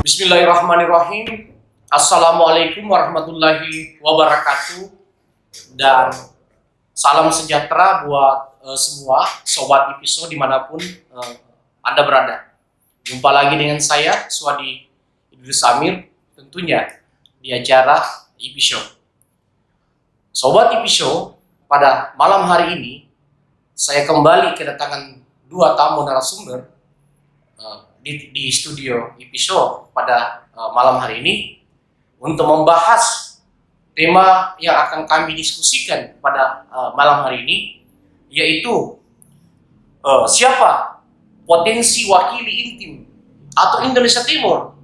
Bismillahirrahmanirrahim. Assalamualaikum warahmatullahi wabarakatuh. Dan salam sejahtera buat semua sobat IPSO dimanapun Anda berada. Jumpa lagi dengan saya, Suwadi Idris Amir, tentunya di acara IPSO. Sobat IPSO, pada malam hari ini saya kembali kedatangan dua tamu narasumber di studio IPSO pada malam hari ini untuk membahas tema yang akan kami diskusikan pada malam hari ini, yaitu siapa potensi wakili intim atau Indonesia Timur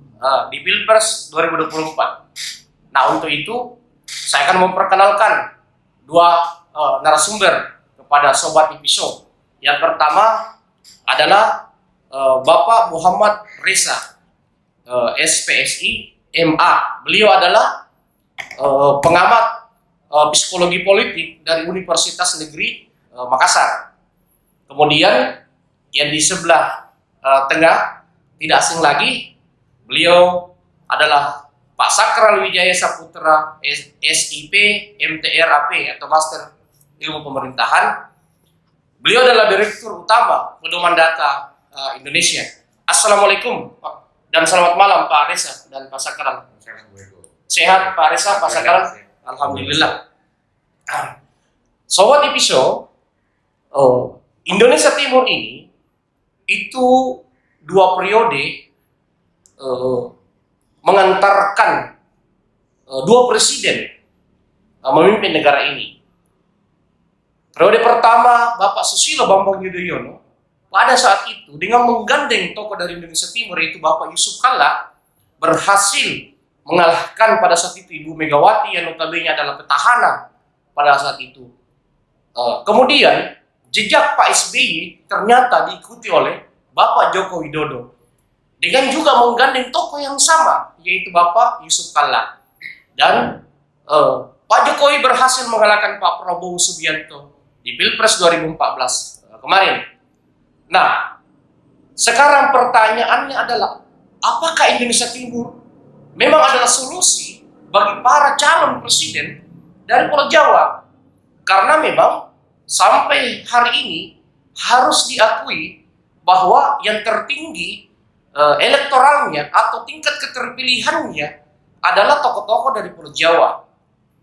di Pilpres 2024. Nah, untuk itu saya akan memperkenalkan dua narasumber kepada sobat IPSO. Yang pertama adalah Bapak Muhammad Reza, SPSI, MA. Beliau adalah pengamat psikologi politik dari Universitas Negeri Makassar. Kemudian yang di sebelah tengah tidak asing lagi, beliau adalah Pak Sakral Wijaya Saputra, SIP, MTRAP atau Master Ilmu Pemerintahan. Beliau adalah Direktur Utama Pedoman Data Indonesia. Assalamualaikum Pak, dan selamat malam Pak Reza dan Pak Sakral. Sehat Pak Reza, Pak Sakral? Alhamdulillah. Sobat IPSO, Indonesia Timur ini itu dua periode mengantarkan dua presiden memimpin negara ini. Periode pertama Bapak Susilo Bambang Yudhoyono pada saat itu dengan menggandeng tokoh dari Indonesia Timur yaitu Bapak Yusuf Kalla berhasil mengalahkan pada saat itu Ibu Megawati yang notabene adalah petahana pada saat itu. Kemudian jejak Pak SBY ternyata diikuti oleh Bapak Joko Widodo dengan juga menggandeng tokoh yang sama yaitu Bapak Yusuf Kalla. Dan Pak Jokowi berhasil mengalahkan Pak Prabowo Subianto di Pilpres 2014 kemarin. Nah, sekarang pertanyaannya adalah, apakah Indonesia Timur memang adalah solusi bagi para calon presiden dari Pulau Jawa? Karena memang sampai hari ini harus diakui bahwa yang tertinggi elektoralnya atau tingkat keterpilihannya adalah tokoh-tokoh dari Pulau Jawa.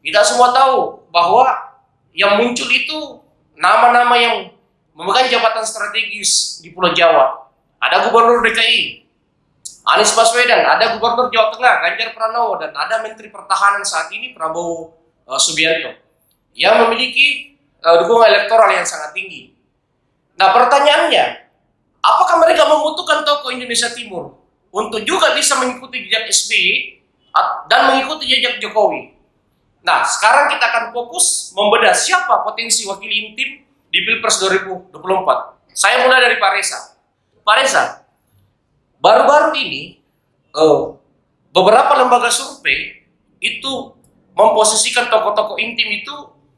Kita semua tahu bahwa yang muncul itu nama-nama yang memegang jabatan strategis di Pulau Jawa. Ada Gubernur DKI, Anies Baswedan, ada Gubernur Jawa Tengah, Ganjar Pranowo, dan ada Menteri Pertahanan saat ini, Prabowo Subianto, yang memiliki dukungan elektoral yang sangat tinggi. Nah, pertanyaannya, apakah mereka membutuhkan tokoh Indonesia Timur untuk juga bisa mengikuti jejak SBY dan mengikuti jejak Jokowi? Nah, sekarang kita akan fokus membedah siapa potensi wakil intim di Pilpres 2024. Saya mulai dari Pak Reza. Pak Reza, baru-baru ini beberapa lembaga survei itu memposisikan tokoh-tokoh intim itu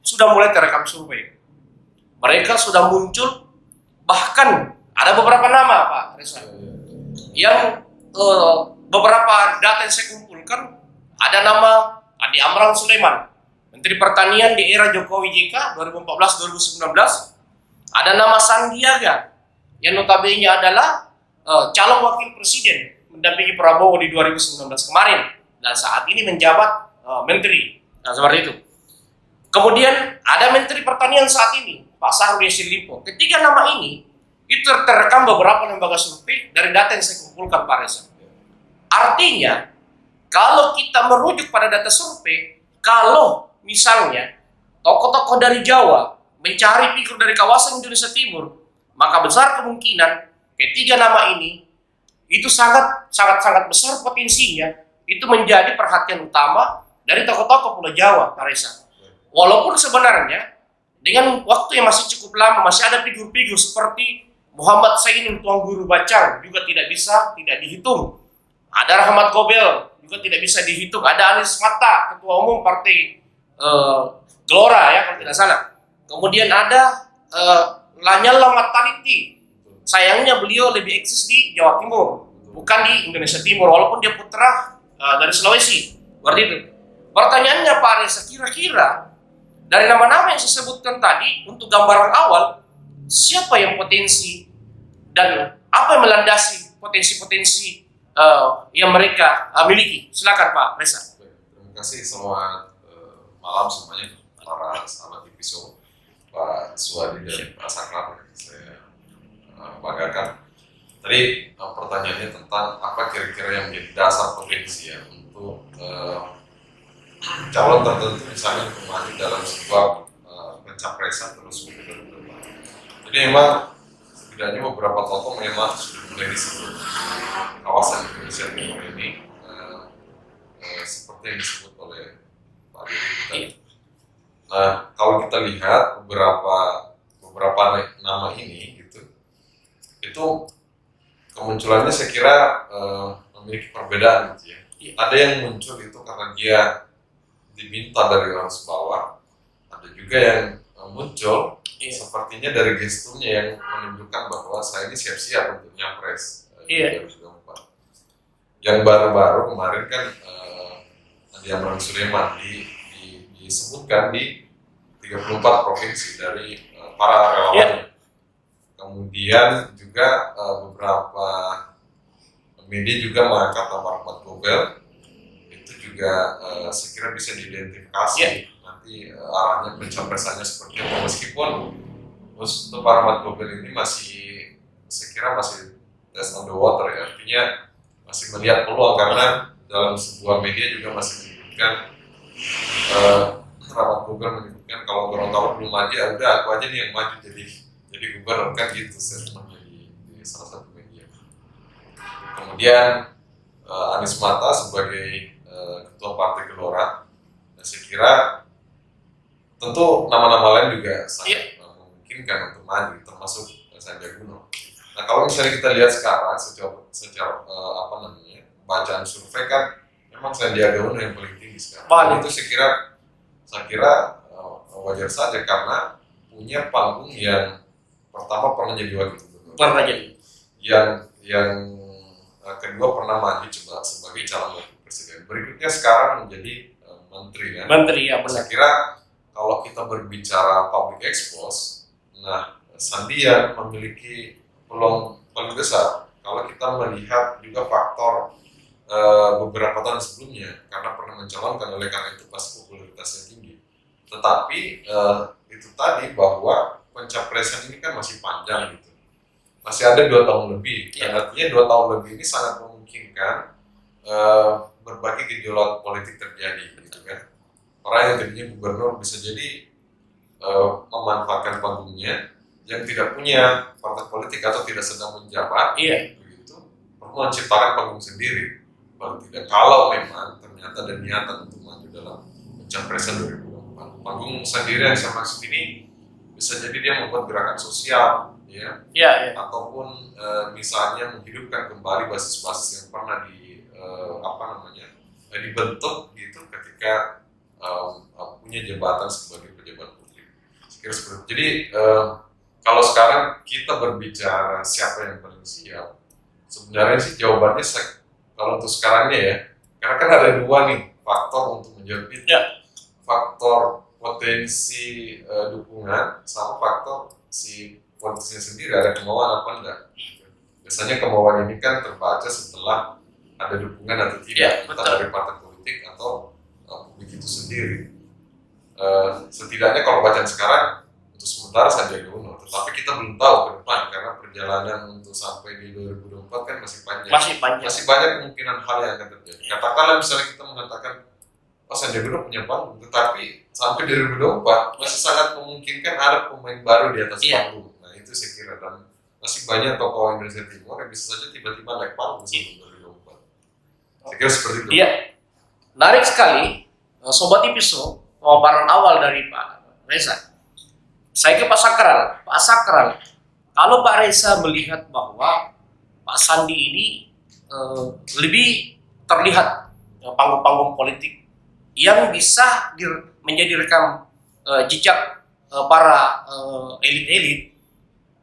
sudah mulai terekam survei. Mereka sudah muncul, bahkan ada beberapa nama Pak Reza yang beberapa data yang saya kumpulkan. Ada nama Adi Amran Sulaiman, Menteri Pertanian di era Jokowi JK 2014-2019. Ada nama Sandiaga yang notabene adalah calon wakil presiden mendampingi Prabowo di 2019 kemarin dan saat ini menjabat menteri. Nah, seperti itu. Kemudian ada Menteri Pertanian saat ini, Pak Syahrul Yassin Limpo. Ketiga nama ini itu terekam beberapa lembaga survei dari data yang saya kumpulkan Pak Reza. Artinya, kalau kita merujuk pada data survei, kalau misalnya tokoh-tokoh dari Jawa mencari figur dari kawasan Indonesia Timur, maka besar kemungkinan ketiga nama ini itu sangat besar potensinya itu menjadi perhatian utama dari tokoh-tokoh Pulau Jawa, Pak Reza. Walaupun sebenarnya dengan waktu yang masih cukup lama masih ada figur-figur seperti Muhammad Sayyidin Tuan Guru Bacang juga tidak dihitung. Ada Rahmat Gobel juga tidak bisa dihitung. Ada Anies Mata, Ketua Umum Partai Gelora ya kalau tidak salah. Kemudian ada Lanyala Mataliti. Sayangnya beliau lebih eksis di Jawa Timur. bukan di Indonesia Timur, walaupun dia putra dari Sulawesi. Berarti itu. Pertanyaannya Pak Reza, kira-kira dari nama-nama yang saya sebutkan tadi untuk gambaran awal, siapa yang potensi dan apa yang melandasi potensi-potensi yang mereka miliki? Silakan Pak Reza. Terima kasih, selamat malam semuanya para sahabat Tipiso, Pak Suwadi dan Pak Saklar. Saya banggakan. Tadi pertanyaannya tentang apa kira-kira yang menjadi dasar potensi ya untuk calon tertentu misalnya untuk maju dalam sebuah pencapresan terus kemudian. Jadi memang setidaknya beberapa tokoh memang sudah mulai disebut kawasan Indonesia Timur ini seperti yang disebut oleh Pak Diri tadi. Nah, kalau kita lihat beberapa nama ini gitu, itu kemunculannya saya kira memiliki perbedaan gitu ya. Ada yang muncul itu karena dia diminta dari arus bawah, ada juga yang muncul sepertinya dari gesturnya yang menunjukkan bahwa saya ini siap-siap untuk nyapres 2024. Yang baru-baru kemarin kan Andi Amran Sulaiman disebutkan di 34 provinsi dari para relawannya. Kemudian juga beberapa media juga mengangkat nama Ahmad Gobel, itu juga saya kira bisa diidentifikasi nanti arahnya pencapresannya seperti apa, meskipun untuk Ahmad Gobel ini masih saya kira masih test on the water ya, artinya masih melihat peluang karena dalam sebuah media juga masih menyebutkan Ahmad Gobel menyebutkan kalau Gorontalo belum maju ya udah aku aja nih yang maju jadi gubernur kan gitu statementnya di salah satu media. Kemudian Anies Mata sebagai ketua Partai Gelora, saya kira tentu nama-nama lain juga sangat memungkinkan untuk maju, termasuk Sandiaga Uno. Nah kalau misalnya kita lihat sekarang secara bacaan survei kan memang Sandiaga Uno yang paling tinggi sekarang. Itu saya kira wajar saja karena punya panggung yang pertama pernah jadi wakil gubernur. Pernah jadi. Yang kedua pernah maju sebagai calon wakil presiden. Berikutnya sekarang menjadi menteri kan. Menteri ya benar. Saya kira kalau kita berbicara public expose, nah Sandiaga memiliki peluang paling besar. Kalau kita melihat juga faktor beberapa tahun sebelumnya karena pernah mencalonkan, oleh karena itu pasti popularitasnya tinggi. Tetapi itu tadi bahwa pencapresan ini kan masih panjang gitu, masih ada 2 tahun lebih. Dan artinya 2 tahun lebih ini sangat memungkinkan berbagai gejolak politik terjadi gitu kan. Orang yang tadinya gubernur bisa jadi memanfaatkan panggungnya, yang tidak punya partai politik atau tidak sedang menjabat, begitu, perlu menciptakan panggung sendiri. Kalau memang ternyata ada niatan untuk maju dalam pencapresan 2024, panggung sendiri yang saya maksud ini bisa jadi dia membuat gerakan sosial, ataupun misalnya menghidupkan kembali basis-basis yang pernah dibentuk gitu ketika punya jabatan sebagai pejabat publik. Sekira seperti itu. Jadi kalau sekarang kita berbicara siapa yang paling siap, sebenarnya sih jawabannya kalau untuk sekarangnya ya, karena kan ada 2 nih faktor untuk menjawab itu. Faktor potensi dukungan sama faktor si politisnya sendiri, ada kemauan apa enggak. Biasanya kemauan ini kan terbaca setelah ada dukungan atau tidak, entah dari partai politik atau publik itu sendiri. Setidaknya kalau bacaan sekarang untuk sementara Sandiaga Uno, tetapi kita belum tahu ke depan karena perjalanan untuk sampai di 2024 kan masih panjang. Masih banyak kemungkinan hal yang akan terjadi. Katakanlah misalnya kita mengatakan Sandiaga Uno punya panggung, tetapi sampai 2024 masih sangat memungkinkan ada pemain baru di atas panggung. Nah itu saya kira, dan masih banyak tokoh Indonesia Timur yang bisa saja tiba-tiba naik panggung sebelum 2024. Saya kira seperti itu. Iya, menarik sekali. Sobat Tipiso, pemaparan awal dari Pak Reza. Saya ke Pak Sakral. Pak Sakral, kalau Pak Reza melihat bahwa Pak Sandi ini lebih terlihat panggung-panggung politik yang bisa menjadi rekam jejak para elit-elit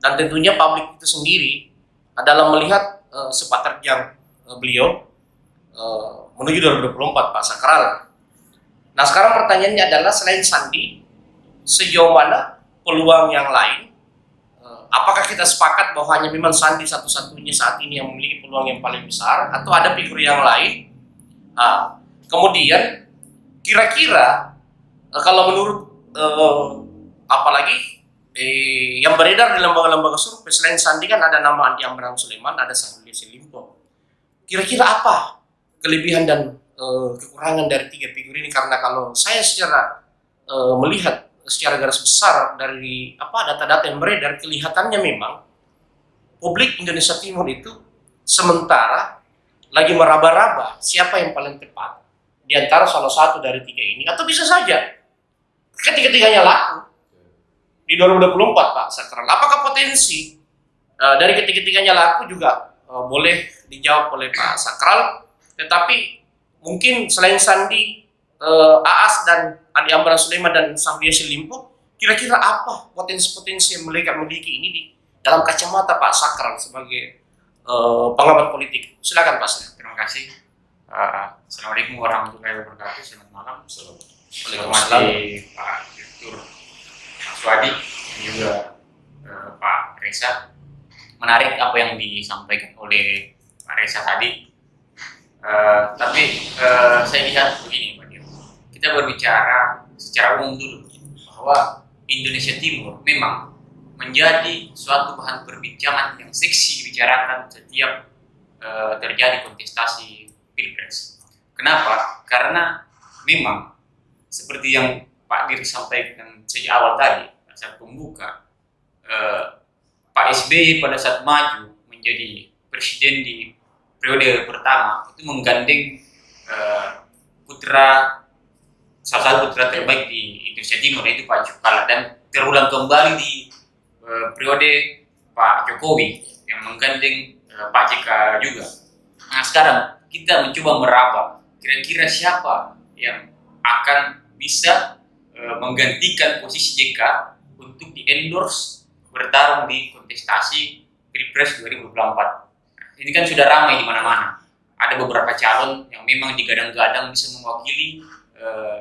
dan tentunya publik itu sendiri dalam melihat sepak terjang beliau menuju 2024 Pak Sakral. Nah sekarang pertanyaannya adalah selain Sandi, sejauh mana peluang yang lain? Apakah kita sepakat bahwa hanya memang Sandi satu-satunya saat ini yang memiliki peluang yang paling besar, atau ada figur yang lain? Kemudian kira-kira kalau menurut apalagi yang beredar di lembaga-lembaga survei, selain Sandi kan ada nama Andi Amran Sulaiman, ada Syahrul Yassin Limpo. Kira-kira apa kelebihan dan kekurangan dari tiga figur ini? Karena kalau saya secara melihat secara garis besar dari data-data yang beredar, kelihatannya memang publik Indonesia Timur itu sementara lagi meraba-raba siapa yang paling tepat di antara salah satu dari tiga ini, atau bisa saja ketiga-tiganya laku di 2024 Pak Sakral. Apakah potensi dari ketiga-tiganya laku juga boleh dijawab oleh Pak Sakral, tetapi mungkin selain Sandi, Aas dan Andi Amran Sulaiman dan Syahrul Yassin Limpo, kira-kira apa potensi-potensi yang mereka miliki ini di dalam kacamata Pak Sakral sebagai pengamat politik? Silakan Pak Sakral. Terima kasih. Assalamualaikum warahmatullahi wabarakatuh. Selamat malam. Waalaikumsalam. Pak Direktur Mas Wadi dan juga Pak Reza. Menarik apa yang disampaikan oleh Pak Reza tadi. Tapi saya lihat begini Pak Dio. Kita berbicara secara umum dulu bahwa Indonesia Timur memang menjadi suatu bahan perbincangan yang seksi dibicarakan setiap terjadi kontestasi Pilpres. Kenapa? Karena memang seperti yang Pak Dir sampaikan sejak awal tadi saat pembuka, Pak SBY pada saat maju menjadi presiden di periode pertama itu menggandeng salah satu putra terbaik di Indonesia Timur, yaitu Pak Yusuf Kala, dan terulang kembali di periode Pak Jokowi yang menggandeng Pak JK juga. Nah sekarang kita mencoba meraba kira-kira siapa yang akan bisa menggantikan posisi JK untuk di-endorse bertarung di kontestasi Pilpres 2024. Ini kan sudah ramai di mana-mana. Ada beberapa calon yang memang digadang-gadang bisa mewakili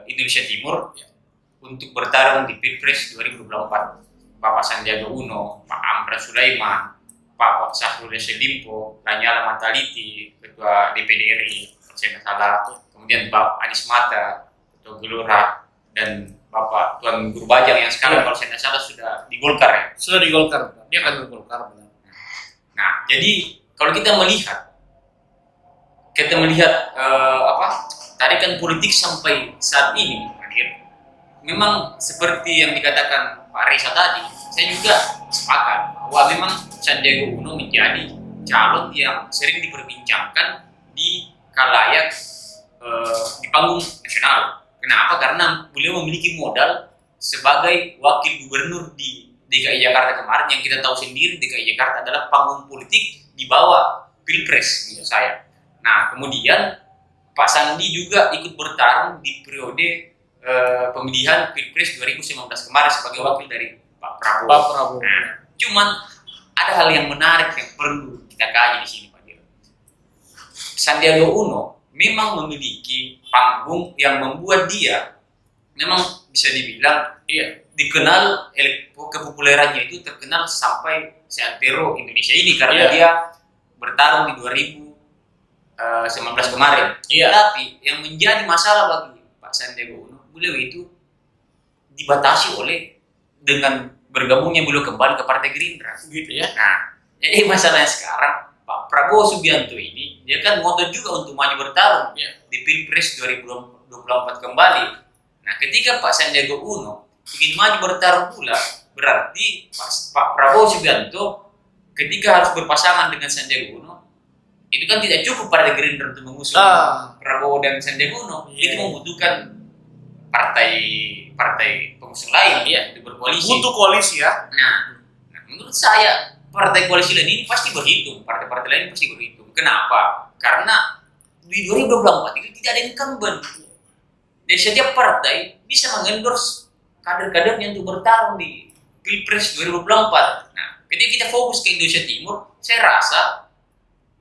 Indonesia Timur untuk bertarung di Pilpres 2024. Bapak Sandiaga Uno, Pak Amran Sulaiman, Pak Syahrul Yassin Limpo, Lanyala Mataliti, Ketua DPD RI, kalau saya tidak salah, kemudian Pak Anies Mata, Ketua Gelora, dan Bapak Tuan Guru Bajang yang sekarang kalau saya tidak salah sudah di Golkar ya? Sudah di Golkar, dia akan di Golkar. Nah, jadi kalau kita melihat tarikan politik sampai saat ini, memang seperti yang dikatakan Pak Reza tadi, saya juga sepakat bahwa memang Sandiaga Uno menjadi calon yang sering diperbincangkan di khalayak di panggung nasional. Kenapa? Karena beliau memiliki modal sebagai wakil gubernur di DKI Jakarta kemarin, yang kita tahu sendiri DKI Jakarta adalah panggung politik di bawah Pilpres menurut saya. Nah, kemudian Pak Sandi juga ikut bertarung di periode pemilihan Pilpres 2019 kemarin sebagai wakil dari Pak Prabowo. Nah, cuman ada hal yang menarik yang perlu kita kaji di sini, Pak Dir. Sandiaga Uno memang memiliki panggung yang membuat dia memang bisa dibilang dikenal, kepopulerannya itu terkenal sampai seantero Indonesia ini karena dia bertarung di 2019 kemarin. Tapi yang menjadi masalah bagi Pak Sandiaga Uno, beliau itu dibatasi oleh dengan bergabungnya beliau kembali ke Partai Gerindra. Gitu ya. Nah, jadi masalahnya sekarang Pak Prabowo Subianto ini dia kan ngotot juga untuk maju bertarung di Pilpres 2024 kembali. Nah, ketika Pak Sandiaga Uno ingin maju bertarung pula, berarti Pak Prabowo Subianto ketika harus berpasangan dengan Sandiaga Uno, itu kan tidak cukup Partai Gerindra untuk mengusung Prabowo dan Sandiaga Uno. Itu membutuhkan partai pengusung lain untuk berkoalisi. Butuh koalisi ya. Nah, menurut saya partai koalisi lain ini pasti berhitung, partai-partai lain pasti berhitung. Kenapa? Karena di 2024 itu tidak ada incumbent. Jadi setiap partai bisa mengendorse kader-kadernya untuk bertarung di Pilpres 2024. Nah, ketika kita fokus ke Indonesia Timur, saya rasa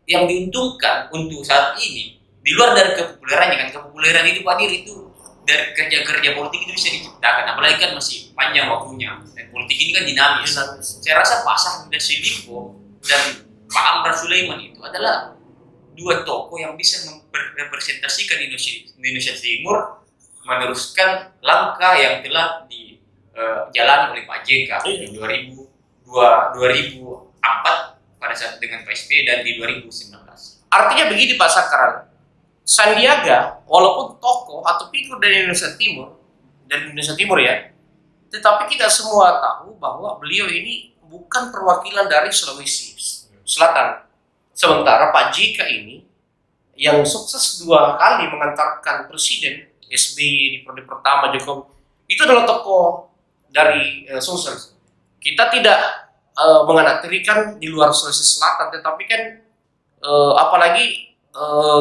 yang diuntungkan untuk saat ini di luar dari kepopulerannya kan, kepopuleran itu Pak Dir itu dari kerja-kerja politik itu bisa diciptakan, apalagi kan masih panjang waktunya dan politik ini kan dinamis. Saya rasa Pak Syahrul Limpo dan Pak Amran Sulaiman itu adalah dua tokoh yang bisa merepresentasikan Indonesia Timur meneruskan langkah yang telah dijalani oleh Pak JK di 2004 pada saat dengan Pak SBY dan di 2019. Artinya begini Pak Sakral, Sandiaga walaupun tokoh atau figur dari Indonesia Timur ya, tetapi kita semua tahu bahwa beliau ini bukan perwakilan dari Sulawesi Selatan. Sementara Pak JK ini yang sukses 2 kali mengantarkan Presiden SBY di periode pertama Jokowi, itu adalah tokoh dari Sulsel. Kita tidak menganaktirikan di luar Sulawesi Selatan, tetapi kan apalagi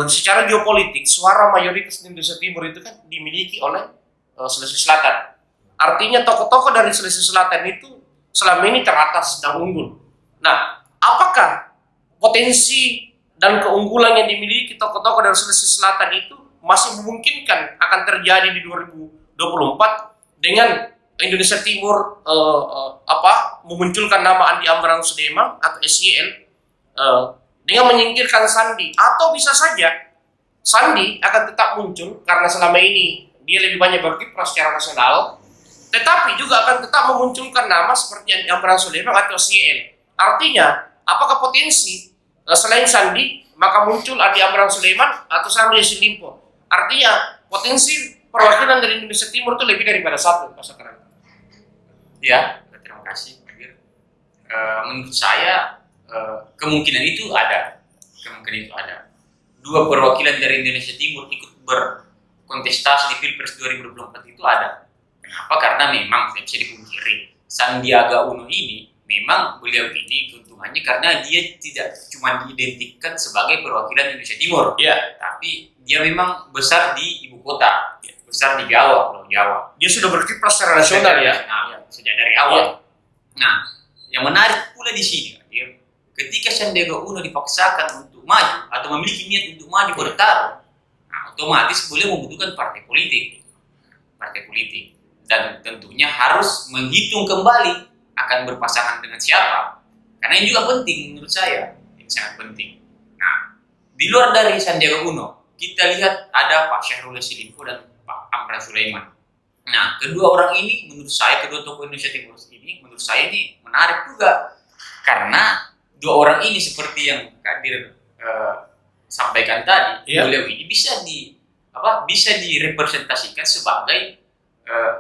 secara geopolitik suara mayoritas di Indonesia Timur itu kan dimiliki oleh Sulawesi Selatan. Artinya tokoh-tokoh dari Sulawesi Selatan itu selama ini teratas dan unggul. Nah, apakah potensi dan keunggulan yang dimiliki tokoh-tokoh dari Sulawesi Selatan itu masih memungkinkan akan terjadi di 2024 dengan Indonesia Timur memunculkan nama Andi Amran Sulaiman atau SYL dengan menyingkirkan Sandi, atau bisa saja Sandi akan tetap muncul karena selama ini dia lebih banyak berkiprah secara nasional, tetapi juga akan tetap memunculkan nama seperti Andi Amran Sulaiman atau SYL. Artinya, apakah potensi selain Sandi maka muncul Andi Amran Sulaiman atau Syahrul Yassin Limpo? Artinya potensi perwakilan dari Indonesia Timur itu lebih daripada satu, Pak Sakral. Ya, terima kasih Pak Dir. Menurut saya kemungkinan itu ada. Dua perwakilan dari Indonesia Timur ikut berkontestasi di Pilpres 2024 itu ada. Kenapa? Karena memang tidak bisa dipungkiri Sandiaga Uno ini memang beliau ini keuntungannya karena dia tidak cuma diidentikan sebagai perwakilan Indonesia Timur, tapi dia memang besar di ibu kota, besar di Jawa, Pulau Jawa. Dia sudah berkiprah secara nasional sejak dari awal. Nah, yang menarik pula di sini, ketika Sandiaga Uno dipaksakan untuk maju atau memiliki niat untuk maju bertarung, nah, otomatis beliau membutuhkan partai politik, dan tentunya harus menghitung kembali akan berpasangan dengan siapa, karena ini juga penting menurut saya, ini sangat penting. Nah, di luar dari Sandiaga Uno, kita lihat ada Pak Syahrul Yassin Limpo dan Pak Amran Sulaiman. Nah, kedua orang ini menurut saya, kedua tokoh Indonesia Timur ini menurut saya ini menarik juga, karena dua orang ini seperti yang Kak Dir sampaikan tadi, beliau ini bisa direpresentasikan sebagai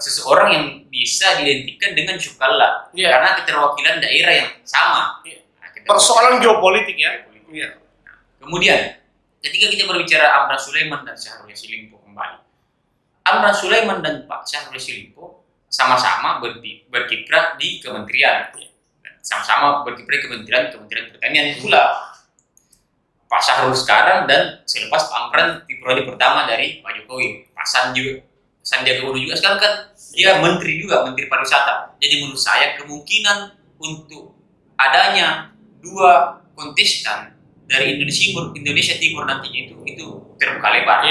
seseorang yang bisa diidentikan dengan Syukallah karena keterwakilan daerah yang sama. Persoalan geopolitik ya. Kemudian ketika kita berbicara Amran Sulaiman dan Syahrul Yassin Limpo kembali, Amran Sulaiman dan Pak Syahrul Yassin Limpo sama-sama berkiprah di kementerian, sama-sama berkiprah di Kementerian Pertanian itulah. Pak Syahrul sekarang dan selepas Pak Amran di periode pertama dari Pak Jokowi, Pak Sandiaga Uno juga sekarang kan dia menteri pariwisata. Jadi menurut saya kemungkinan untuk adanya dua kontestan dari Indonesia Timur nantinya itu terbuka lebar.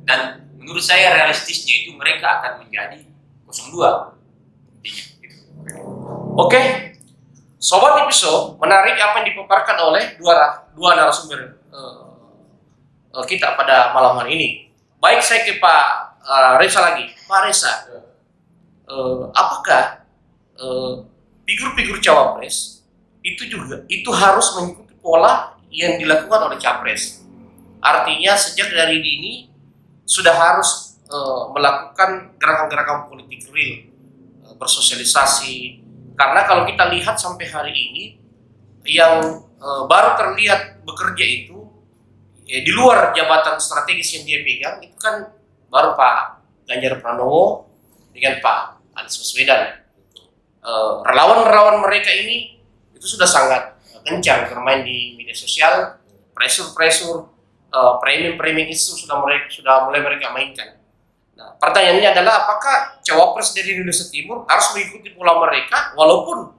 Dan menurut saya realistisnya itu mereka akan menjadi 02. Oke, Sobat Episode, menarik apa yang dipaparkan oleh dua narasumber kita pada malam hari ini. Baik, saya ke Pak Reza lagi. Pak Reza, apakah figur-figur cawapres itu harus mengikuti pola yang dilakukan oleh capres? Artinya sejak dari dini sudah harus melakukan gerakan-gerakan politik real, bersosialisasi. Karena kalau kita lihat sampai hari ini yang baru terlihat bekerja itu di luar jabatan strategis yang dia pegang itu kan baru Pak Ganjar Pranowo dengan Pak Anies Baswedan. Relawan-relawan mereka ini itu sudah sangat kencang bermain di media sosial, pressure, framing isu sudah mulai mereka mainkan. Nah, pertanyaannya adalah apakah cawapres dari Indonesia Timur harus mengikuti pola mereka walaupun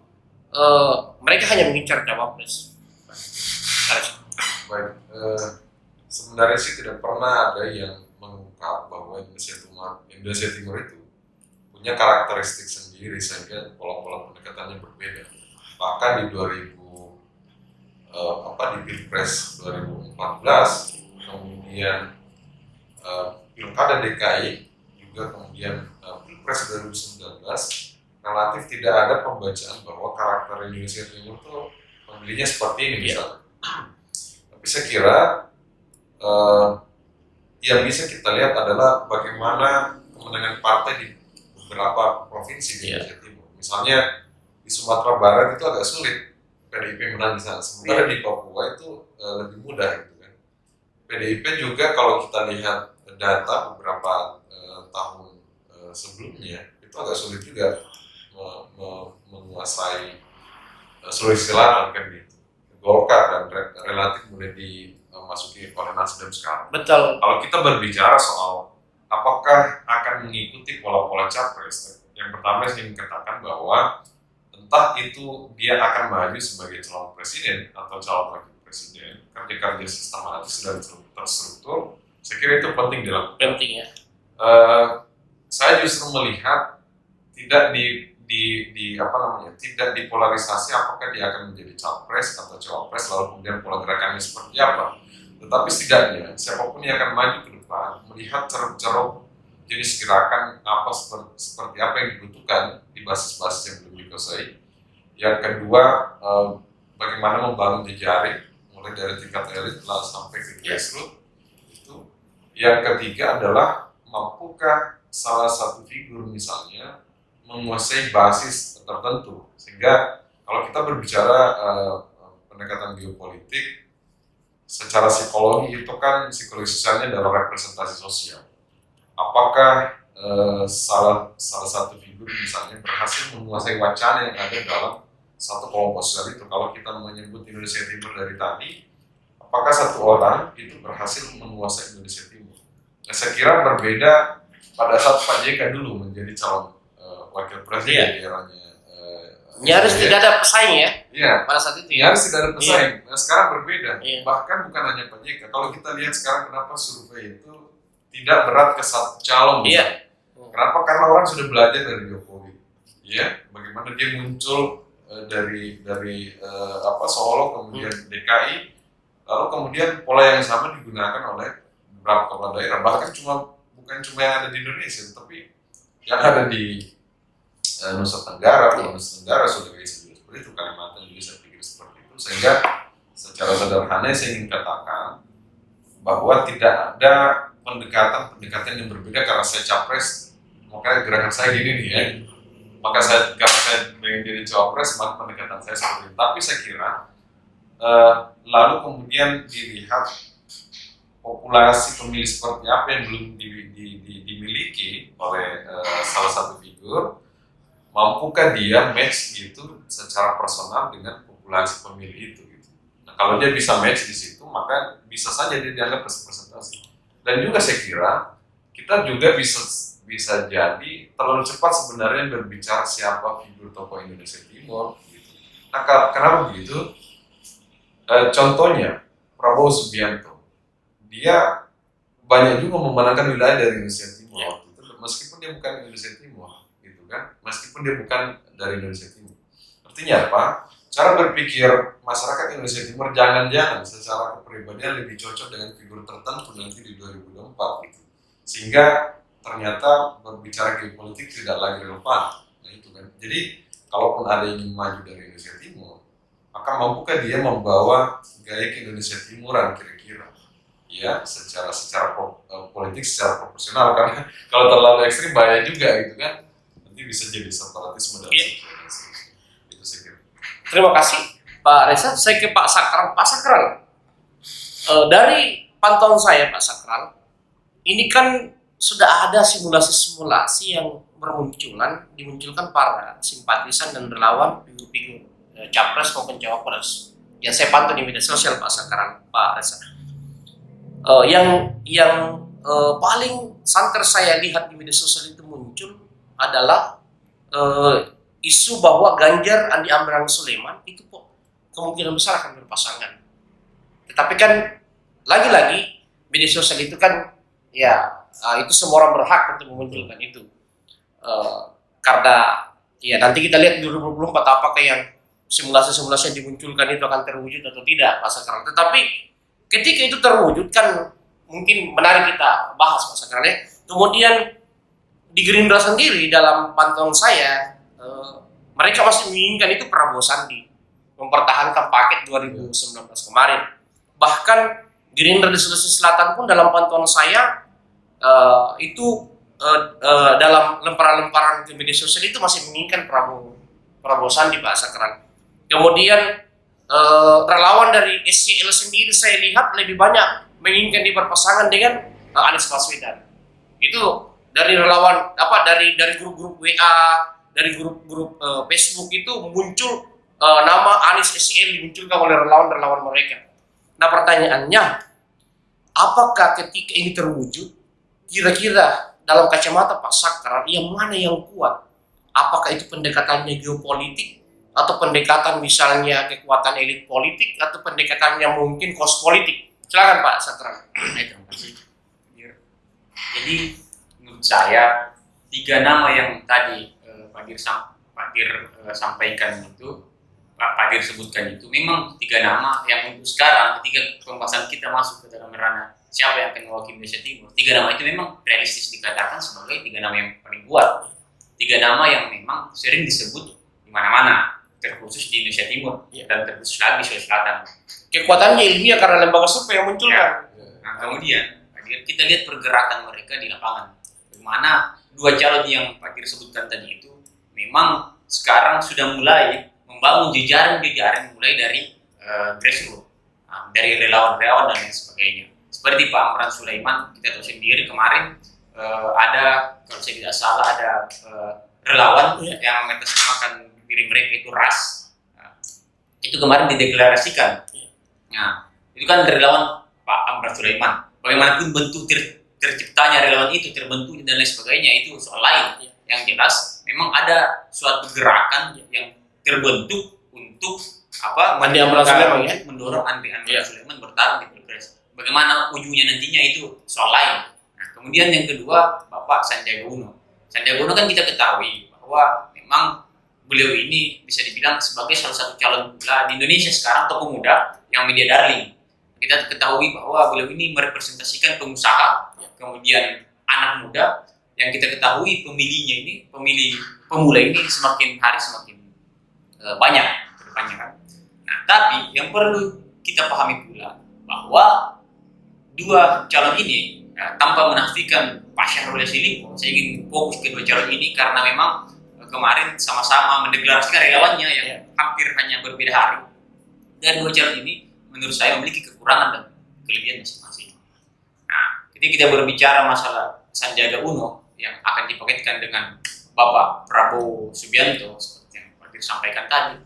mereka hanya mengincar cawapres? baik. Sebenarnya sih tidak pernah ada yang mengungkap bahwa Indonesia Timur itu punya karakteristik sendiri sehingga pola-pola pendekatannya berbeda. Bahkan di 2000 di Pilpres 2014, kemudian Pilkada DKI, juga kemudian Pilpres 2019, relatif tidak ada pembacaan bahwa karakter Indonesia Timur itu pemilihnya seperti ini misalnya. Tapi saya kira yang bisa kita lihat adalah bagaimana kemenangan partai di beberapa provinsi di Indonesia Timur. Misalnya di Sumatera Barat itu agak sulit PDIP menang di sana, sementara di Papua itu lebih mudah gitu kan. PDIP juga kalau kita lihat data beberapa tahun sebelumnya itu agak sulit juga menguasai Sulawesi Selatan kan gitu. Golkar dan relatif mulai dimasuki oleh Nasdem sekarang. Betul. Kalau kita berbicara soal apakah akan mengikuti pola-pola capres, yang pertama saya ingin katakan bahwa entah itu dia akan maju sebagai calon presiden atau calon wakil presiden, kerja-kerja sistematis dan terstruktur, saya kira itu penting dilakukan. Penting ya. Saya justru melihat tidak tidak dipolarisasi apakah dia akan menjadi capres atau cawapres lalu kemudian pola gerakannya seperti apa. Tetapi setidaknya siapapun yang akan maju ke depan melihat ceruk-ceruk jenis gerakan apa seperti apa yang dibutuhkan di basis-basis yang belum dikuasai. Yang kedua, bagaimana membangun jejaring mulai dari tingkat elit sampai ke grassroots. Itu. Yang ketiga adalah mampukah salah satu figur misalnya menguasai basis tertentu, sehingga kalau kita berbicara pendekatan geopolitik secara psikologi itu kan psikologi sosialnya adalah representasi sosial. Apakah salah satu figur misalnya berhasil menguasai wacana yang ada dalam satu kelompok sosial itu? Kalau kita menyebut Indonesia Timur dari tadi, apakah satu orang itu berhasil menguasai Indonesia Timur? Nah, saya kira berbeda pada saat Pak JK dulu menjadi calon wakil presiden di eranya Nyaris tidak ada pesaing ya. Iya. Pada saat itu. Nyaris tidak ada pesaing. Nah, sekarang berbeda. Bahkan bukan hanya Pak JK. Kalau kita lihat sekarang kenapa survei itu tidak berat ke satu calon. Iya. Kenapa? Karena orang sudah belajar dari Jokowi. Iya. Bagaimana dia muncul dari Solo kemudian DKI, lalu kemudian pola yang sama digunakan oleh beberapa kepala daerah. Bahkan bukan cuma yang ada di Indonesia, tapi yang ada di Nusa Tenggara, Nusa Tenggara Sulawesi seperti itu, Kalimantan juga saya pikir seperti itu. Sehingga secara sederhana saya ingin katakan bahwa tidak ada pendekatan yang berbeda karena saya capres, makanya gerakan saya gini nih ya. Maka karena saya ingin jadi cawapres, maka pendekatan saya seperti itu. Tapi saya kira lalu kemudian dilihat populasi pemilih seperti apa yang belum dimiliki oleh salah satu figur. Mampukah dia match gitu secara personal dengan populasi pemilih itu gitu. Nah, kalau dia bisa match di situ, maka bisa saja dia dianggap representasi. Dan juga saya kira kita juga bisa jadi terlalu cepat sebenarnya berbicara siapa figur tokoh Indonesia Timur gitu. Nah, kenapa begitu? Contohnya Prabowo Subianto, dia banyak juga memenangkan wilayah dari Indonesia Timur gitu, meskipun dia bukan Indonesia Timur. Meskipun dia bukan dari Indonesia Timur. Artinya apa? Cara berpikir masyarakat Indonesia Timur jangan-jangan secara kepribadian lebih cocok dengan figur tertentu nanti di 2024 gitu. Sehingga ternyata berbicara geopolitik tidak lagi relevan. Nah itu kan. Jadi kalaupun ada yang ingin maju dari Indonesia Timur, maka mampukah dia membawa gaya ke Indonesia Timuran kira-kira? Ya, secara politik secara proporsional, karena kalau terlalu ekstrim bahaya juga gitu kan. Bisa jadi separatisme dan itu saya kira. Terima kasih Pak Reza. Saya ke Pak Sakral. Pak Sakral, dari pantauan saya Pak Sakral, ini kan sudah ada simulasi-simulasi yang dimunculkan para simpatisan dan relawan figur-figur capres maupun cawapres. Yang saya pantau di media sosial Pak Sakral, Pak Reza. Yang paling santer saya lihat di media sosial itu muncul adalah isu bahwa Ganjar Andi Amran Sulaiman itu kok kemungkinan besar akan berpasangan. Tapi kan lagi-lagi media sosial itu kan ya itu semua orang berhak untuk memunculkan itu. Karena ya nanti kita lihat 2024 apakah yang simulasi-simulasi yang dimunculkan itu akan terwujud atau tidak Pak Sakral. Tetapi ketika itu terwujud kan mungkin menarik kita bahas Pak Sakral ya. Kemudian di Gerindra sendiri dalam pantauan saya mereka masih menginginkan itu Prabowo Sandi mempertahankan paket 2019 kemarin. Bahkan Gerindra di Sulawesi Selatan pun dalam pantauan saya dalam lemparan-lemparan ke media sosial itu masih menginginkan Prabowo Sandi Pak Sakral. Kemudian relawan dari SCL sendiri saya lihat lebih banyak menginginkan berpasangan dengan Anies Baswedan. Itu dari relawan dari grup-grup WA, dari grup-grup Facebook itu muncul nama Anies SCL dimunculkan oleh relawan-relawan mereka. Nah pertanyaannya, apakah ketika ini terwujud, kira-kira dalam kacamata Pak Sakral yang mana yang kuat? Apakah itu pendekatannya geopolitik, atau pendekatan misalnya kekuatan elit politik, atau pendekatannya mungkin kos politik? Silakan Pak Sakral. Terima kasih. Jadi menurut saya 3 nama yang tadi Pak Dir sampaikan itu, Pak Dir sebutkan itu memang 3 nama yang untuk sekarang ketika pembahasan kita masuk ke dalam ranah siapa yang akan mewakili Indonesia Timur, 3 nama itu memang realistis dikatakan sebagai 3 nama yang paling kuat, 3 nama yang memang sering disebut di mana-mana, terkhusus di Indonesia Timur dan terkhusus lagi Sulawesi Selatan. Kekuatannya ilmiah karena lembaga survei yang muncul kan. Nah kemudian kita lihat pergerakan mereka di lapangan, di mana 2 calon yang Pak Dir sebutkan tadi itu memang sekarang sudah mulai membangun jejaring mulai dari grassroots, dari relawan-relawan dan lain sebagainya. Seperti Pak Amran Sulaiman, kita tahu sendiri kemarin ada, kalau saya tidak salah, ada relawan yang mengatasnamakan diri mereka itu ras. Itu kemarin dideklarasikan. Nah, itu kan relawan Pak Amran Sulaiman. Bagaimanapun bentuk terciptanya relawan itu, terbentuknya dan lain sebagainya, itu soal lain. Yang jelas, memang ada suatu gerakan yang terbentuk untuk Andi Amran Sulaiman ya? Mendorong Andi Amran Sulaiman bertarung di Pilpres. Bagaimana ujungnya nantinya itu soal lain. Nah, kemudian yang kedua Bapak Sandiaga Uno. Sandiaga Uno kan kita ketahui bahwa memang beliau ini bisa dibilang sebagai salah satu calon pula di Indonesia sekarang tokoh muda yang media darling. Kita ketahui bahwa beliau ini merepresentasikan pengusaha, kemudian anak muda yang kita ketahui pemilihnya ini, pemula ini semakin hari semakin banyak kedepannya kan. Nah, tapi yang perlu kita pahami pula bahwa 2 calon ini tanpa menafikan Pak Syahrul Yassin Limpo, saya ingin fokus ke 2 calon ini karena memang kemarin sama-sama mendeklarasikan relawannya yang hampir hanya berbeda hari. Dan 2 calon ini menurut saya memiliki kekurangan dan kelebihan masing-masing. Nah, ketika kita berbicara masalah Sandiaga Uno yang akan dipaketkan dengan Bapak Prabowo Subianto seperti yang Pak Dir sampaikan tadi,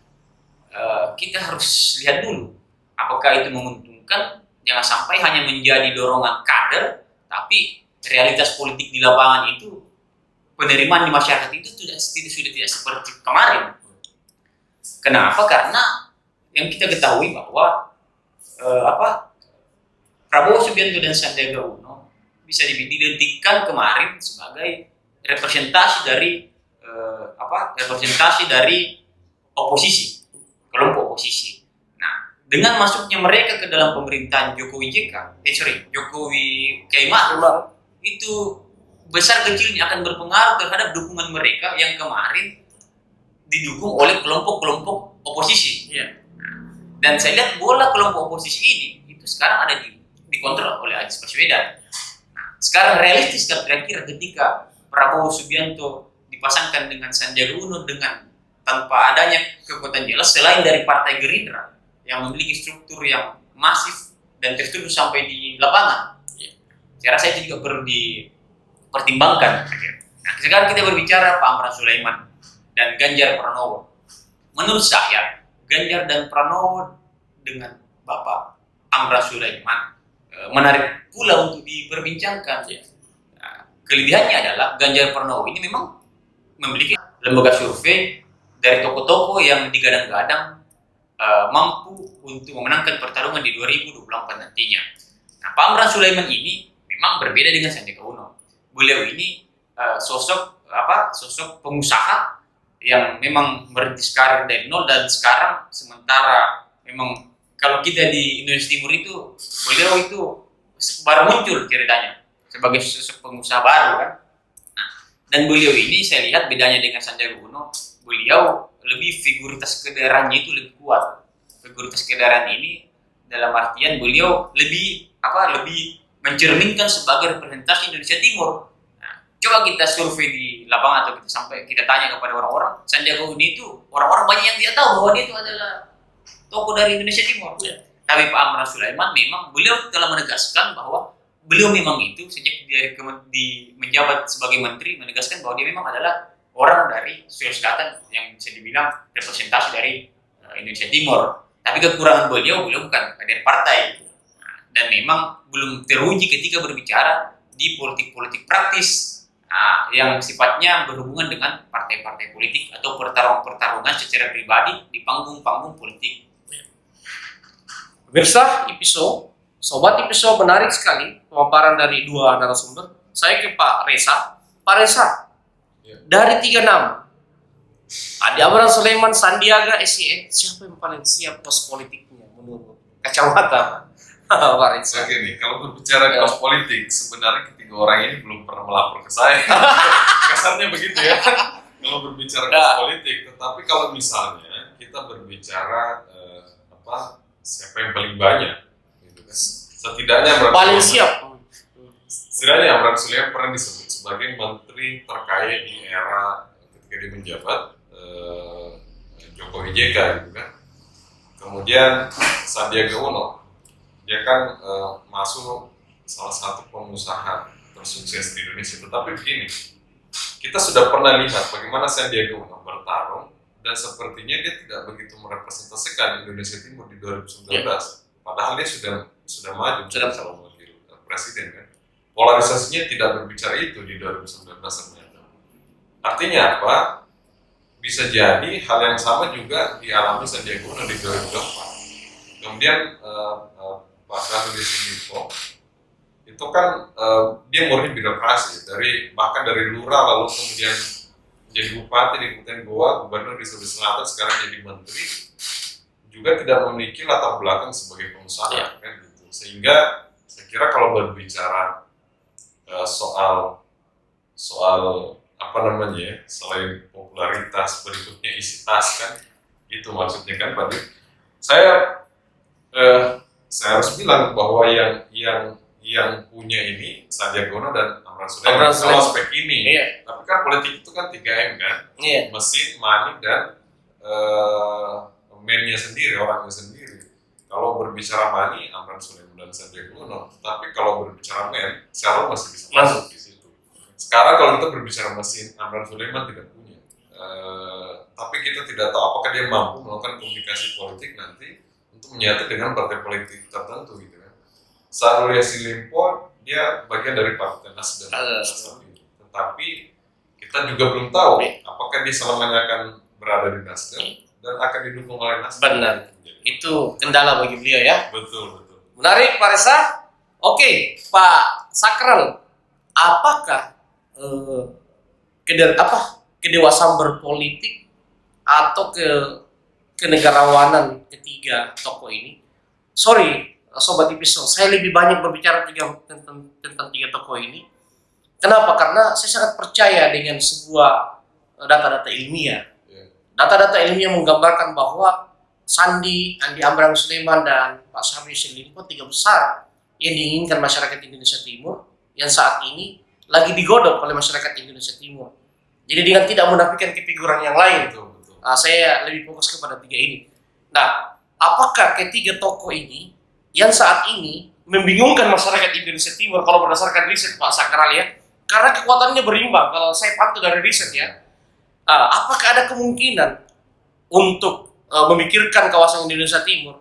kita harus lihat dulu apakah itu menguntungkan. Jangan sampai hanya menjadi dorongan kader, tapi realitas politik di lapangan itu, penerimaan di masyarakat itu sudah tidak seperti kemarin. Kenapa? Karena yang kita ketahui bahwa Prabowo Subianto dan Sandiaga Uno bisa diidentikan kemarin sebagai representasi dari oposisi, kelompok oposisi. Dengan masuknya mereka ke dalam pemerintahan Jokowi Kiai Ma'ruf, itu besar kecilnya akan berpengaruh terhadap dukungan mereka yang kemarin didukung oleh kelompok-kelompok oposisi. Dan saya lihat bola kelompok oposisi ini itu sekarang ada dikontrol oleh Anies Baswedan. Sekarang realistis kira-kira ketika Prabowo Subianto dipasangkan dengan Sandiaga Uno dengan tanpa adanya kekuatan jelas selain dari Partai Gerindra yang memiliki struktur yang masif dan terstruktur sampai di lapangan. Saya rasa itu juga perlu dipertimbangkan. Nah, sekarang kita berbicara Pak Amran Sulaiman dan Ganjar Pranowo. Menurut saya, Ganjar dan Pranowo dengan Bapak Amran Sulaiman menarik pula untuk diperbincangkan. Nah, kelebihannya adalah Ganjar Pranowo ini memang memiliki lembaga survei dari toko-toko yang digadang-gadang mampu untuk memenangkan pertarungan di 2024 nantinya. Nah, Pak Amran Sulaiman ini memang berbeda dengan Sandiaga Uno. Beliau ini sosok pengusaha yang memang merintis karir dari nol, dan sekarang sementara memang kalau kita di Indonesia Timur itu beliau itu baru muncul ceritanya sebagai sosok pengusaha baru kan. Nah, dan beliau ini saya lihat bedanya dengan Sandiaga Uno, beliau lebih figuritas kedaerahannya itu lebih kuat. Figuritas kedaerahan ini dalam artian beliau lebih mencerminkan sebagai representasi Indonesia Timur. Nah, coba kita survei di lapangan atau kita tanya kepada orang-orang, Sandiaga Uno itu orang-orang banyak yang tidak tahu bahwa dia itu adalah tokoh dari Indonesia Timur. Ya. Tapi Pak Amran Sulaiman memang beliau telah menegaskan bahwa beliau memang itu sejak dia menjabat sebagai menteri menegaskan bahwa dia memang adalah orang dari Sulawesi Selatan yang bisa dibilang representasi dari Indonesia Timur. Tapi kekurangan beliau bukan kader partai. Nah, dan memang belum teruji ketika berbicara di politik-politik praktis yang sifatnya berhubungan dengan partai-partai politik atau pertarungan secara pribadi di panggung-panggung politik. Pemirsa episode, sobat episode, menarik sekali pemaparan dari dua narasumber. Saya ke Pak Reza. Pak Reza, dari 3 nama, Andi Amran Sulaiman, Sandiaga, SIN, siapa yang paling siap pos politiknya menurut kacamata Pak Reza? Oke nih, kalau berbicara kos politik, sebenarnya ketiga orang ini belum pernah melapor ke saya. Kasarnya begitu ya. Kalau berbicara kos politik, tetapi kalau misalnya kita berbicara siapa yang paling banyak, gitu kan? Setidaknya paling siap. Setidaknya Amran Sulaiman pernah disebut sebagai menteri terkaya di era ketika dia menjabat Jokowi JK, gitu kan. Kemudian Sandiaga Uno, dia kan masuk salah satu pengusaha tersukses di Indonesia. Tetapi begini, kita sudah pernah lihat bagaimana Sandiaga Uno bertarung, dan sepertinya dia tidak begitu merepresentasikan Indonesia Timur di 2019. Padahal dia sudah maju menjadi calon wakil presiden kan. Polarisasinya tidak berbicara itu di 2019 ternyata. Artinya apa? Bisa jadi hal yang sama juga dialami Sandiaga Uno di 2024. Kemudian Pak Syahrul Yassin Limpo itu kan dia murni birokrasi, bahkan dari lurah lalu kemudian jadi bupati di Kabupaten Goa, gubernur di Sulawesi Selatan, sekarang jadi menteri, juga tidak memiliki latar belakang sebagai pengusaha kan gitu. Sehingga saya kira kalau berbicara soal apa namanya ya, selain popularitas, berikutnya isi tas kan, itu maksudnya kan Pak. Saya harus bilang bahwa yang punya ini Sandiaga Uno dan Amran Sulaiman kalau aspek ini. Iya. Tapi kan politik itu kan 3M kan, mesin, money, dan man-nya sendiri, orangnya sendiri. Kalau berbicara money, Amran Sulaiman dan Sandiaga Uno. Tapi kalau berbicara man, Syahrul masih bisa masuk di situ. Sekarang kalau kita berbicara mesin, Amran Sulaiman tidak punya. Tapi kita tidak tahu apakah dia mampu melakukan komunikasi politik nanti untuk menyatu dengan partai politik tertentu gitu kan. Syahrul Yassin Limpo dia bagian dari Partai Nasdem. Tetapi kita juga belum tahu apakah dia selamanya akan berada di Nasdem dan akan didukung oleh Nasdem. Benar. Itu kendala bagi beliau ya. Betul. Menarik Pak Reza. Oke, Pak Sakral, apakah kedewasaan berpolitik atau kenegarawanan ketiga tokoh ini? Sorry, Sobat episode, saya lebih banyak berbicara tentang 3 tokoh ini. Kenapa? Karena saya sangat percaya dengan sebuah data-data ilmiah. Data-data ilmiah menggambarkan bahwa Andi Amran Sulaiman dan Pak Syahrul Yassin Limpo 3 besar yang diinginkan masyarakat Indonesia Timur yang saat ini lagi digodok oleh masyarakat Indonesia Timur. Jadi dengan tidak menafikan kefiguran yang lain, saya lebih fokus kepada 3 ini. Nah, apakah ketiga tokoh ini yang saat ini membingungkan masyarakat Indonesia Timur kalau berdasarkan riset Pak Sakral ya, karena kekuatannya berimbang kalau saya pantau dari riset ya. Apakah ada kemungkinan untuk memikirkan kawasan Indonesia Timur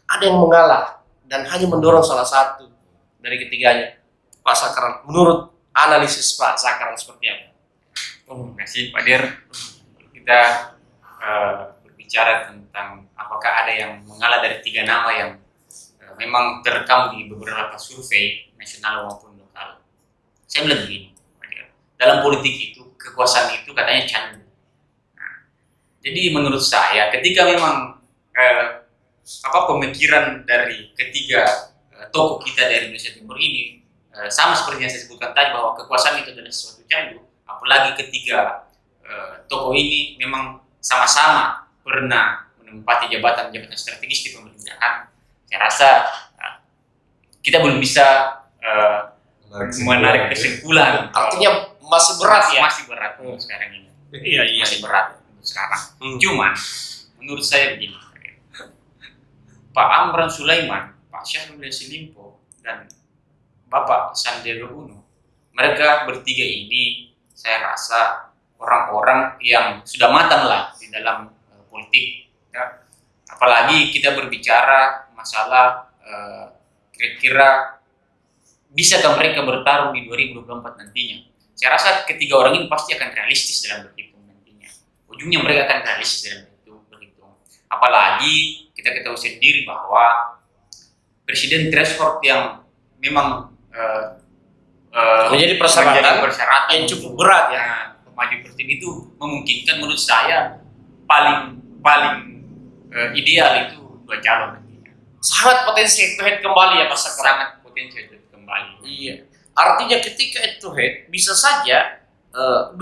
ada yang mengalah dan hanya mendorong salah satu dari ketiganya? Pak Sakral, menurut analisis Pak Sakral seperti apa? Terima kasih Pak Der. Kita berbicara tentang apakah ada yang mengalah dari 3 nama yang memang terekam di beberapa survei nasional maupun lokal. Saya bilang begini, dalam politik itu kekuasaan itu katanya candu. Nah, jadi menurut saya ketika memang pemikiran dari ketiga tokoh kita dari Indonesia Timur ini sama seperti yang saya sebutkan tadi bahwa kekuasaan itu adalah sesuatu candu, apalagi ketiga tokoh ini memang sama-sama pernah menempati jabatan-jabatan strategis di pemerintahan. Saya rasa kita belum bisa menarik kesimpulan. Artinya masih berat ya? Masih berat untuk sekarang ini. Iya. Masih berat untuk sekarang. Cuman menurut saya begini, Pak Amran Sulaiman, Pak Syahrul Yassin Limpo, dan Bapak Sandiaga Uno, mereka bertiga ini saya rasa orang-orang yang sudah matang lah di dalam politik. Ya. Apalagi kita berbicara masalah kira-kira bisakah mereka bertarung di 2024 nantinya. Saya rasa ketiga orang ini pasti akan realistis dalam berhitung nantinya. Ujungnya mereka akan realistis dalam berhitung. Apalagi kita ketahui sendiri bahwa presiden threshold yang memang menjadi persyaratan yang cukup berat ya. Maju presiden itu memungkinkan menurut saya paling ideal itu 2 calon nantinya. Sangat potensi head to head kembali ya Pak Sakra. Sangat potensi itu kembali. Iya. Artinya ketika head to head bisa saja 2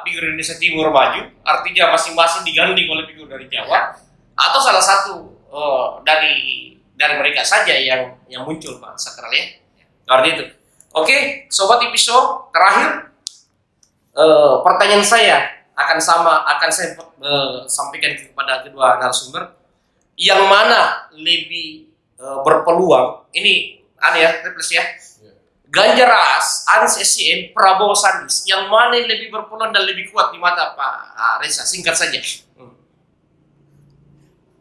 figur Indonesia Timur maju, artinya masing-masing diganding oleh figur dari Jawa, atau salah satu dari mereka saja yang muncul Pak Sakral ya. Artinya itu. Oke, sobat Episo, terakhir pertanyaan saya akan saya sampaikan kepada kedua narasumber, yang mana lebih berpeluang ini reflex ya. Ganjar Anies SCM, Prabowo Sandi, yang mana yang lebih berpeluang dan lebih kuat di mata Pak Reza? Singkat saja.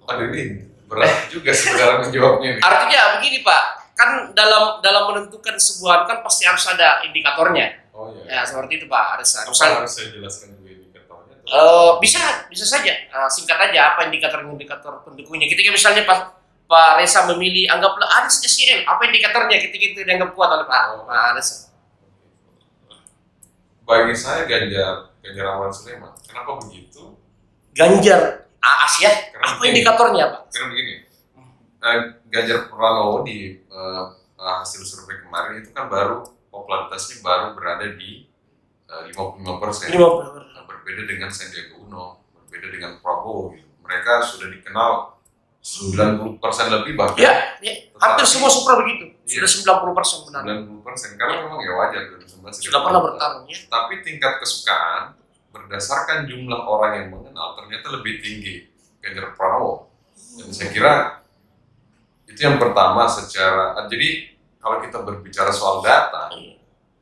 Aduh, ini berat juga sebenarnya menjawabnya nih. Artinya begini Pak, kan dalam menentukan sebuah kan pasti harus ada indikatornya. Oh iya. Ya seperti itu Pak Reza. Apa harus saya jelaskan dulu indikatornya? Bisa saja singkat aja apa indikator pendukungnya. Ketika misalnya Pak Reza memilih anggaplah Anies SCM, apa indikatornya ketika itu dianggap kuat oleh Pak Reza? Bagi saya Ganjar Amran Sulaiman. Kenapa begitu? Ganjar AAS ya? Karena Apa indikatornya Pak? Karena begini, Ganjar Pranowo di hasil survei kemarin itu kan popularitasnya baru berada di 55%. Berbeda dengan Sandiaga Uno, berbeda dengan Prabowo. Gitu. Mereka sudah dikenal 90% lebih bahkan. Ya, hampir semua supra begitu. Sudah 90% benar. 90% karena memang ya wajar 2019 sudah pernah bertarung ya. Tapi tingkat kesukaan berdasarkan jumlah orang yang mengenal ternyata lebih tinggi Ganjar Pranowo. Dan saya kira itu yang pertama jadi kalau kita berbicara soal data,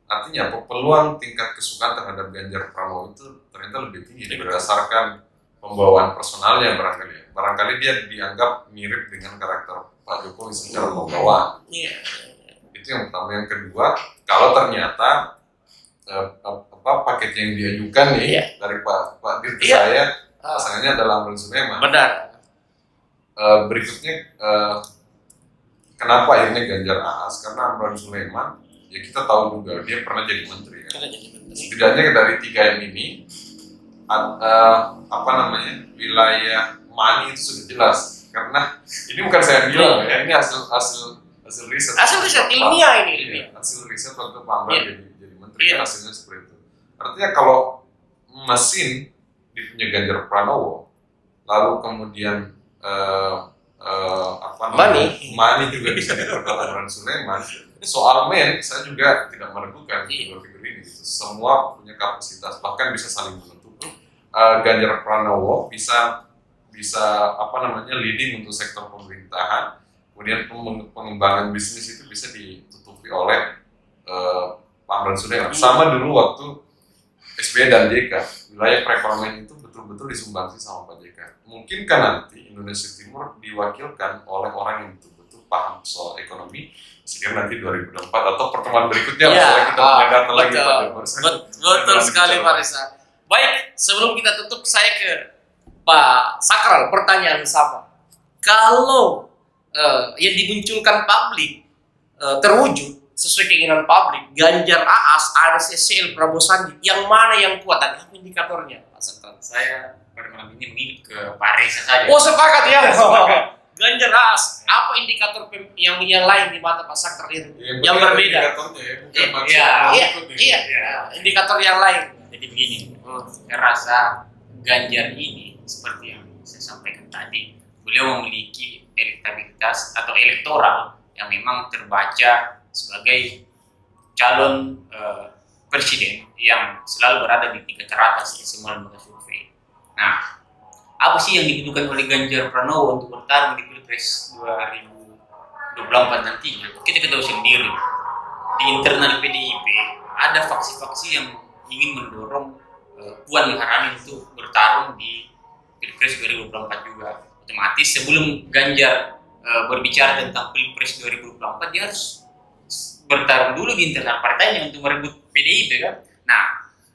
artinya peluang tingkat kesukaan terhadap Ganjar Pranowo itu ternyata lebih tinggi berdasarkan pembawaan personalnya barangkali. Barangkali dia dianggap mirip dengan karakter Pak Jokowi secara pembawaan. Itu yang pertama. Yang kedua, kalau ternyata paket yang diajukan nih dari Pak Dirti saya pasangannya adalah Amran Sulaiman. Benar. Berikutnya kenapa akhirnya Ganjar AAS? Karena Amran Sulaiman ya kita tahu juga dia pernah jadi menteri kan? Setidaknya dari 3 M ini wilayah money itu sudah jelas, karena ini bukan saya bilang ya, ini hasil riset. Hasil riset ilmiah ini. Hasil riset waktu Pak Amran jadi menteri kan hasilnya seperti itu. Artinya kalau mesin punya Ganjar Pranowo, lalu kemudian money juga bisa diperkuat Amran Sulaiman. Soal saya juga tidak meragukan figur ini. Semua punya kapasitas, bahkan bisa saling menentukan. Ganjar Pranowo bisa leading untuk sektor pemerintahan, kemudian pengembangan bisnis itu bisa ditutupi oleh Pak Amran Sulaiman. Sama dulu waktu SBY dan JK, wilayah perekonomian itu betul-betul disumbangsi sama Pak JK. Mungkinkah nanti Indonesia Timur diwakilkan oleh orang yang betul-betul paham soal ekonomi, sehingga nanti 2024 atau pertemuan berikutnya misalnya kita punya data lagi Pak. Betul sekali Pak Reza. Baik, sebelum kita tutup saya ke Pak Sakral, pertanyaan sama. Kalau yang dimunculkan publik terwujud sesuai keinginan publik, Ganjar, Aas, Anies, SCL, Prabowo Sandi, yang mana yang kuat dan apa indikatornya, Pak Sakral? Saya pada malam ini mengikut ke Pak Reza saja. Oh, sepakat ya. Sepakat. Ganjar, Aas, apa indikator yang lain di mata Pak Sakral yang berbeda? Iya, indikator yang lain. Jadi begini, saya rasa Ganjar ini seperti yang saya sampaikan tadi, beliau memiliki elektabilitas atau elektoral yang memang terbaca sebagai calon presiden yang selalu berada di tingkat teratas di semua lembaga survei. Nah, apa sih yang dibutuhkan oleh Ganjar Pranowo untuk bertarung di Pilpres 2024 nantinya? Kita ketahui sendiri, di internal PDIP ada faksi-faksi yang ingin mendorong Puan Maharani untuk bertarung di Pilpres 2024 juga. Otomatis sebelum Ganjar berbicara tentang Pilpres 2024, dia harus bertarung dulu di internal partainya untuk merebut PDIP kan. Nah,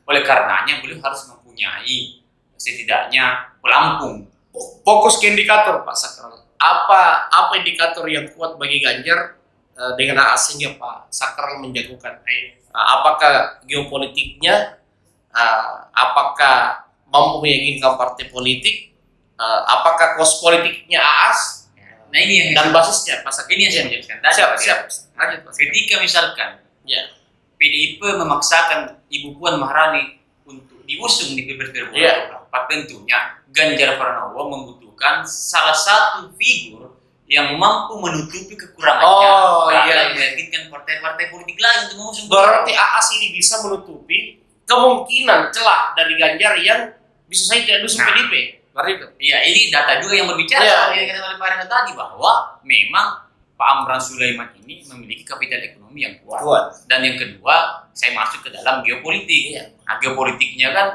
oleh karenanya beliau harus mempunyai setidaknya pelampung. Fokus ke indikator, Pak Sakral. Apa indikator yang kuat bagi Ganjar dengan Aas sehingga Pak Sakral menjagokan? Apakah geopolitiknya? Apakah mampu meyakinkan partai politik? Apakah kos politiknya Aas? Nah, ini yang dan basisnya Pak Sakral. Ini yang saya menjelaskan tadi. Siap. Lanjut, Pak. Ketika misalkan PDIP memaksakan Ibu Puan Maharani untuk diusung di Pilpres 2024, tentunya Ganjar Pranowo membutuhkan salah satu figur yang mampu menutupi kekurangannya dalam meyakinkan partai-partai politik lain untuk mengusung. Berarti Aas ini bisa menutupi kemungkinan celah dari Ganjar yang bisa saja tidak dusung PDIP. Berarti itu. Iya, ini data juga yang berbicara yang kata oleh Pak Reza tadi, bahwa memang Pak Amran Sulaiman ini memiliki kapital ekonomi yang kuat. Dan yang kedua, saya masuk ke dalam geopolitik. Nah, geopolitiknya kan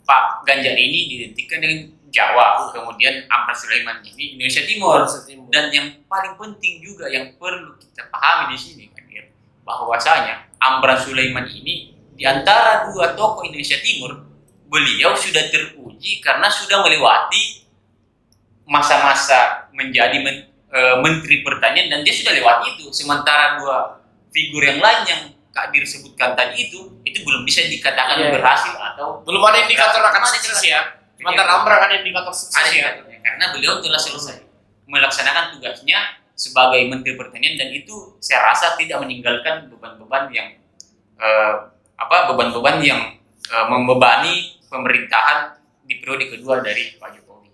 Pak Ganjar ini diidentikan dengan Jawa, kemudian Amran Sulaiman ini Indonesia Timur. Dan yang paling penting juga yang perlu kita pahami di sini, bahwasanya Amran Sulaiman ini di antara dua tokoh Indonesia Timur, beliau sudah teruji karena sudah melewati masa-masa menjadi Menteri Pertanian dan dia sudah lewat itu. Sementara dua figur yang lain yang Kak Dir sebutkan tadi itu belum bisa dikatakan berhasil atau belum ada indikator akan sukses ya. Sementara Amran ada indikator sukses ya. Karena beliau telah selesai melaksanakan tugasnya sebagai Menteri Pertanian dan itu saya rasa tidak meninggalkan beban-beban yang membebani pemerintahan di periode kedua dari Pak Jokowi.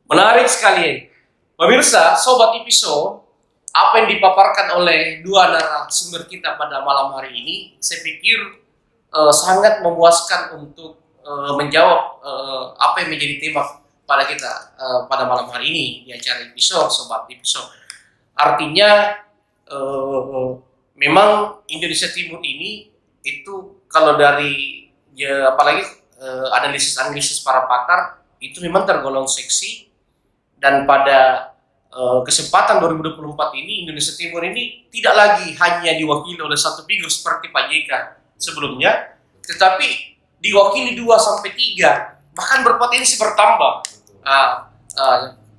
Menarik sekali. Pemirsa, Sobat Ipiso, apa yang dipaparkan oleh dua narasumber kita pada malam hari ini, saya pikir sangat memuaskan untuk menjawab apa yang menjadi tema pada kita pada malam hari ini di acara Ipiso, Sobat Ipiso. Artinya memang Indonesia Timur ini itu kalau dari apalagi analisis para pakar itu memang tergolong seksi. Dan pada kesempatan 2024 ini Indonesia Timur ini tidak lagi hanya diwakili oleh satu figur seperti Pak JK sebelumnya, tetapi diwakili 2-3, bahkan berpotensi bertambah.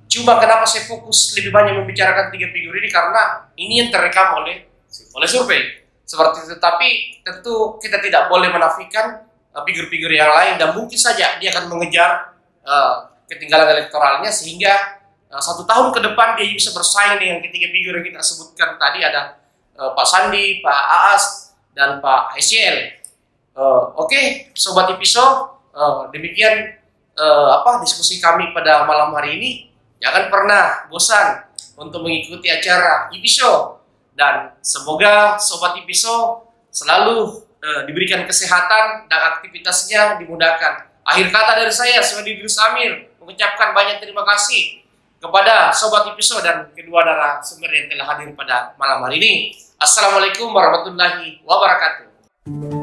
Cuma kenapa saya fokus lebih banyak membicarakan 3 figur ini karena ini yang terekam oleh survei seperti itu. Tapi tentu kita tidak boleh menafikan figur-figur yang lain dan mungkin saja dia akan mengejar ketinggalan elektoralnya sehingga 1 tahun ke depan dia bisa bersaing dengan ketiga figur yang kita sebutkan tadi, ada Pak Sandi, Pak Aas, dan Pak SCL. Oke, Sobat Ipiso, demikian diskusi kami pada malam hari ini. Jangan pernah bosan untuk mengikuti acara Ipiso dan semoga Sobat Ipiso selalu diberikan kesehatan dan aktivitasnya dimudahkan. Akhir kata dari saya, Suhadi Idrus Amir, mengucapkan banyak terima kasih kepada Sobat Ipiso dan kedua narasumber yang telah hadir pada malam hari ini. Assalamualaikum warahmatullahi wabarakatuh.